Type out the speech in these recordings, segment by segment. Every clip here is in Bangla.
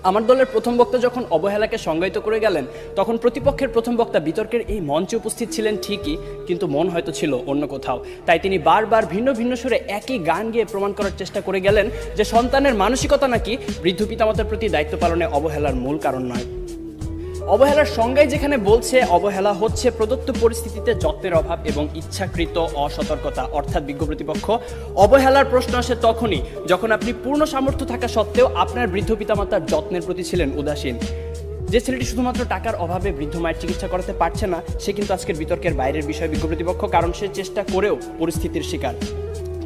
আমার দলের প্রথম বক্তা যখন অবহেলাকে সংজ্ঞায়িত করে গেলেন, তখন প্রতিপক্ষের প্রথম বক্তা বিতর্কের এই মঞ্চে উপস্থিত ছিলেন ঠিকই, কিন্তু মন হয়তো ছিল অন্য কোথাও। তাই তিনি বারবার ভিন্ন ভিন্ন সুরে একই গান গেয়ে প্রমাণ করার চেষ্টা করে গেলেন যে সন্তানের মানসিকতা নাকি বৃদ্ধ পিতামাতার প্রতি দায়িত্ব পালনে অবহেলার মূল কারণ নয়। অবহেলার সংজ্ঞায় যেখানে বলছে অবহেলা হচ্ছে প্রদত্ত পরিস্থিতিতে যত্নের অভাব এবং ইচ্ছাকৃত অসতর্কতা, অর্থাৎ বিজ্ঞ প্রতিপক্ষ, অবহেলার প্রশ্ন আসে তখনই যখন আপনি পূর্ণ সামর্থ্য থাকা সত্ত্বেও আপনার বৃদ্ধ পিতামাতার যত্নের প্রতি ছিলেন উদাসীন। যে ছেলেটি শুধুমাত্র টাকার অভাবে বৃদ্ধ মায়ের চিকিৎসা করাতে পারছে না, সে কিন্তু আজকের বিতর্কের বাইরের বিষয় বিজ্ঞ প্রতিপক্ষ, কারণ সে চেষ্টা করেও পরিস্থিতির শিকার।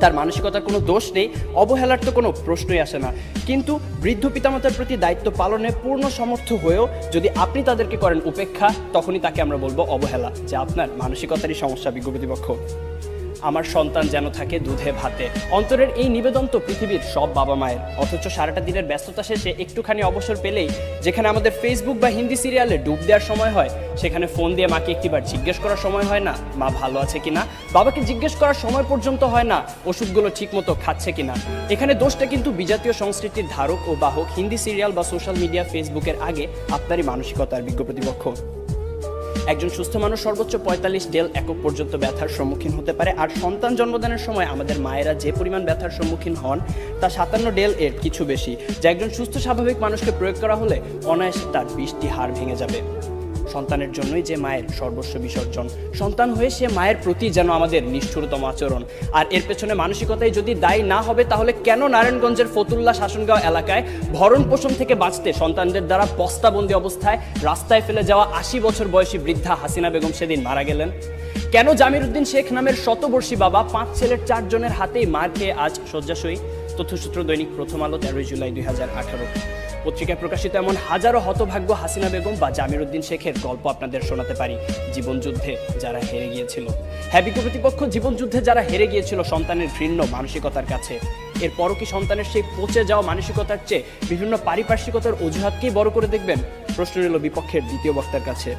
তার মানসিকতার কোনো দোষ নেই, অবহেলার তো কোনো প্রশ্নই আসে না। কিন্তু বৃদ্ধ পিতামাতার প্রতি দায়িত্ব পালনে পূর্ণ সমর্থ হয়েও যদি আপনি তাদেরকে করেন উপেক্ষা, তখনই তাকে আমরা বলবো অবহেলা, যে আপনার মানসিকতারই সমস্যা বিজ্ঞ প্রতিপক্ষ। আমার সন্তান যেন থাকে দুধে ভাতে, অন্তরের এই নিবেদন তো পৃথিবীর সব বাবা মায়ের। অথচ সারাটা দিনের ব্যস্ততা শেষে একটুখানি অবসর পেলেই যেখানে আমাদের ফেসবুক বা হিন্দি সিরিয়ালে ডুব দেওয়ার সময় হয়, সেখানে ফোন দিয়ে মাকে একটিবার জিজ্ঞেস করার সময় হয় না মা ভালো আছে কিনা, বাবাকে জিজ্ঞেস করার সময় পর্যন্ত হয় না ওষুধগুলো ঠিকমতো খাচ্ছে কিনা। এখানে দোষটা কিন্তু বিজাতীয় সংস্কৃতির ধারক ও বাহক হিন্দি সিরিয়াল বা সোশ্যাল মিডিয়া, ফেসবুকের আগে আপনারই মানসিকতার বিজ্ঞ প্রতিপক্ষ। একজন সুস্থ মানুষ সর্বোচ্চ 45 ডেল একক পর্যন্ত ব্যথার সম্মুখীন হতে পারে, আর সন্তান জন্মদানের সময় আমাদের মায়েরা যে পরিমাণ ব্যথার সম্মুখীন হন তা 57 ডেল এর কিছু বেশি, যা একজন সুস্থ স্বাভাবিক মানুষকে প্রয়োগ করা হলে অনায়াসে তার 20টি হাড় ভেঙে যাবে। সন্তানের জন্যই যে মায়ের সর্বস্ব বিসর্জন, সন্তান হয়ে সে মায়ের প্রতি যেন আমাদের নিষ্ঠুরতম আচরণ। আর এর পেছনে মানসিকতায় যদি দায়ী না হবে, তাহলে কেন নারায়ণগঞ্জের ফতুল্লা শাসনগাঁও এলাকায় ভরণ পোষণ থেকে বাঁচতে সন্তানদের দ্বারা বস্তাবন্দি অবস্থায় রাস্তায় ফেলে যাওয়া 80 বছর বয়সী বৃদ্ধা হাসিনা বেগম সেদিন মারা গেলেন? কেন জামির উদ্দিন শেখ নামের শতবর্ষী বাবা 5 ছেলের 4 জনের হাতেই মার খেয়ে আজ শয্যাশয়ী? তথ্যসূত্র দৈনিক প্রথম আলো, 13 জুলাই 2018। পত্রিকায় প্রকাশিত এমন হাজারো হতভাগ্য হাসিনা বেগম বা জামির উদ্দিন শেখের গল্প আপনাদের শোনাতে পারি, জীবনযুদ্ধে যারা হেরে গিয়েছিল। হ্যাঁ বিজ্ঞ প্রতিপক্ষ, জীবনযুদ্ধে যারা হেরে গিয়েছিল সন্তানের ঘৃণ্য মানসিকতার কাছে। এরপরও কি সন্তানের সেই পচে যাওয়া মানসিকতার চেয়ে বিভিন্ন পারিপার্শ্বিকতার অজুহাতকেই বড় করে দেখবেন? প্রশ্ন রইল বিপক্ষের দ্বিতীয় বক্তার কাছে।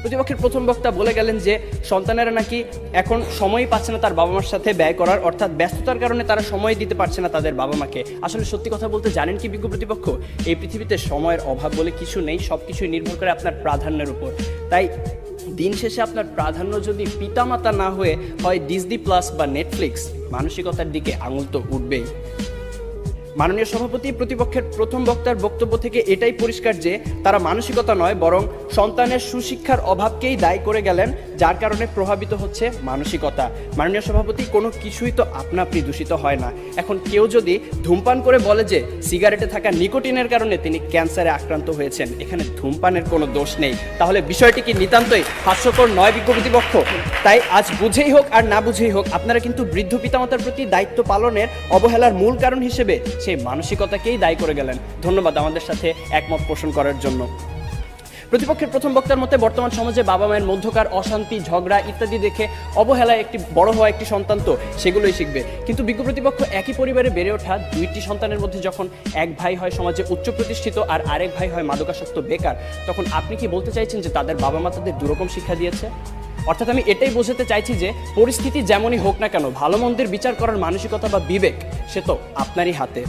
প্রতিপক্ষের প্রথম বক্তা বলে গেলেন যে সন্তানেরা নাকি এখন সময়ই পাচ্ছে না তার বাবা মার সাথে ব্যয় করার, অর্থাৎ ব্যস্ততার কারণে তারা সময় দিতে পারছে না তাদের বাবা মাকে। আসলে সত্যি কথা বলতে জানেন কি বিজ্ঞ প্রতিপক্ষ, এই পৃথিবীতে সময়ের অভাব বলে কিছু নেই, সবকিছুই নির্ভর করে আপনার প্রাধান্যের উপর। তাই দিন শেষে আপনার প্রাধান্য যদি পিতামাতা না হয়ে হয় ডিজনি প্লাস বা নেটফ্লিক্স, মানসিকতার দিকে আঙুল তো উঠবেই। মাননীয় সভাপতি প্রতিপক্ষের প্রথম বক্তার বক্তব্য থেকে এটাই পরিষ্কার যে তারা মানসিকতা নয়, বরং সন্তানের সুশিক্ষার অভাবকেই দায়ী করে গেলেন, যার কারণে প্রভাবিত হচ্ছে মানসিকতা। মাননীয় সভাপতি, কোনো কিছুই তো আপনা আপনি দূষিত হয় না। এখন কেউ যদি ধূমপান করে বলে যে সিগারেটে থাকা নিকোটিনের কারণে তিনি ক্যান্সারে আক্রান্ত হয়েছেন, এখানে ধূমপানের কোনো দোষ নেই, তাহলে বিষয়টি কি নিতান্তই হাস্যকর নয় বিজ্ঞ প্রতিপক্ষ? তাই আজ বুঝেই হোক আর না বুঝেই হোক, আপনারা কিন্তু বৃদ্ধ পিতামাতার প্রতি দায়িত্ব পালনের অবহেলার মূল কারণ হিসেবে সেই মানসিকতাকেই দায়ী করে গেলেন। ধন্যবাদ আমাদের সাথে একমত পোষণ করার জন্য। প্রতিপক্ষের প্রথম বক্তার মতে বর্তমান সমাজে বাবা মায়ের মধ্যকার অশান্তি, ঝগড়া ইত্যাদি দেখে অবহেলায় একটি বড় হওয়া একটি সন্তান তো সেগুলোই শিখবে। কিন্তু বিজ্ঞ প্রতিপক্ষ, একই পরিবারে বেড়ে ওঠা 2টি সন্তানের মধ্যে যখন এক ভাই হয় সমাজে উচ্চ প্রতিষ্ঠিত আর আরেক ভাই হয় মাদকাসক্ত বেকার, তখন আপনি কি বলতে চাইছেন যে তাদের বাবা মা তাদের দুরকম শিক্ষা দিয়েছে? অর্থাৎ আমি এটাই বোঝাতে চাইছি যে পরিস্থিতি যেমনই হোক না কেন, ভালো মন্দের বিচার করার মানসিকতা বা বিবেক সে তো আপনারই হাতে।